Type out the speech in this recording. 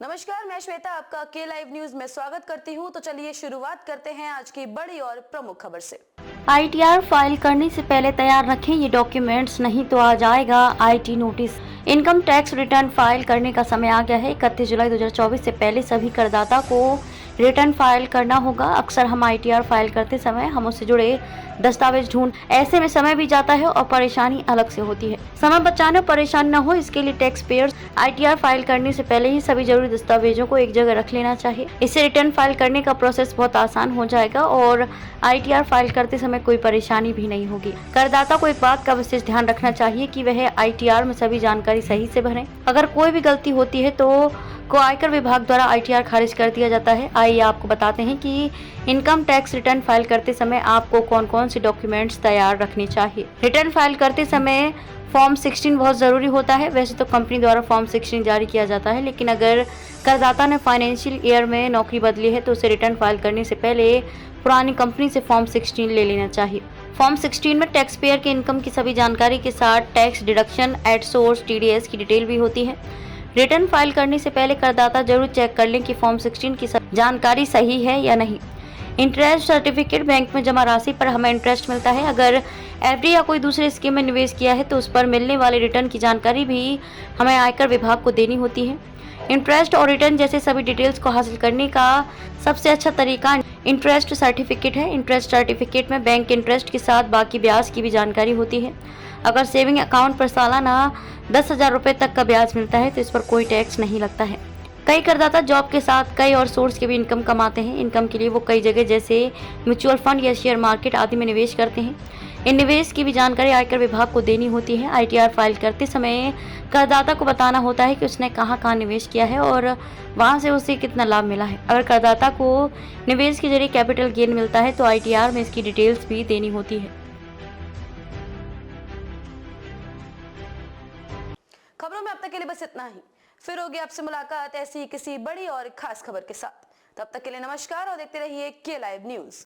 नमस्कार, मैं श्वेता आपका के लाइव न्यूज में स्वागत करती हूं। तो चलिए शुरुआत करते हैं आज की बड़ी और प्रमुख खबर से। आईटीआर फाइल करने से पहले तैयार रखें ये डॉक्यूमेंट्स, नहीं तो आ जाएगा IT notice. Income tax return file करने का समय आ गया है। 31 जुलाई 2024 से पहले सभी करदाता को रिटर्न फाइल करना होगा। अक्सर हम आईटीआर फाइल करते समय हम उससे जुड़े दस्तावेज ढूंढ, ऐसे में समय भी जाता है और परेशानी अलग से होती है। समय बचाने और परेशान न हो, इसके लिए टैक्स पेयर्स आईटीआर फाइल करने से पहले ही सभी जरूरी दस्तावेजों को एक जगह रख लेना चाहिए। इससे रिटर्न फाइल करने का प्रोसेस बहुत आसान हो जाएगा और आईटीआर फाइल करते समय कोई परेशानी भी नहीं होगी। करदाता को एक बात का विशेष ध्यान रखना चाहिए कि वह आईटीआर में सभी जानकारी सही से भरें। अगर कोई भी गलती होती है तो आयकर विभाग द्वारा आईटीआर खारिज कर दिया जाता है। आइए आपको बताते हैं कि इनकम टैक्स रिटर्न फाइल करते समय आपको कौन कौन से डॉक्यूमेंट्स तैयार रखने चाहिए। रिटर्न फाइल करते समय फॉर्म 16 बहुत ज़रूरी होता है। वैसे तो कंपनी द्वारा फॉर्म 16 जारी किया जाता है, लेकिन अगर करदाता ने फाइनेंशियल ईयर में नौकरी बदली है तो उसे रिटर्न फाइल करने से पहले पुरानी कंपनी से फॉर्म 16 ले लेना चाहिए। फॉर्म 16 में टैक्स पेयर के इनकम की सभी जानकारी के साथ tax deduction, at source, TDS की डिटेल भी होती है। रिटर्न फाइल करने से पहले करदाता जरूर चेक कर लें कि फॉर्म 16 की जानकारी सही है या नहीं। इंटरेस्ट सर्टिफिकेट, बैंक में जमा राशि पर हमें इंटरेस्ट मिलता है। अगर एफडी या कोई दूसरे स्कीम में निवेश किया है तो उस पर मिलने वाले रिटर्न की जानकारी भी हमें आयकर विभाग को देनी होती है। इंटरेस्ट और रिटर्न जैसे सभी डिटेल्स को हासिल करने का सबसे अच्छा तरीका इंटरेस्ट सर्टिफिकेट है। इंटरेस्ट सर्टिफिकेट में बैंक इंटरेस्ट के साथ बाकी ब्याज की भी जानकारी होती है। अगर सेविंग अकाउंट पर सालाना 10,000 रुपये तक का ब्याज मिलता है तो इस पर कोई टैक्स नहीं लगता है। कई करदाता जॉब के साथ कई और सोर्स के भी इनकम कमाते हैं। इनकम के लिए वो कई जगह जैसे म्यूचुअल फंड या शेयर मार्केट आदि में निवेश करते हैं। इन निवेश की भी जानकारी आयकर विभाग को देनी होती है। आईटीआर फाइल करते समय करदाता को बताना होता है कि उसने कहाँ निवेश किया है और वहाँ से उसे कितना लाभ मिला है। अगर करदाता को निवेश के जरिए कैपिटल गेन मिलता है तो आईटीआर में इसकी डिटेल्स भी देनी होती है। खबरों में अब तक के लिए बस इतना ही। फिर होगी आपसे मुलाकात ऐसी किसी बड़ी और खास खबर के साथ। तब तक के लिए नमस्कार और देखते रहिए के लाइव न्यूज।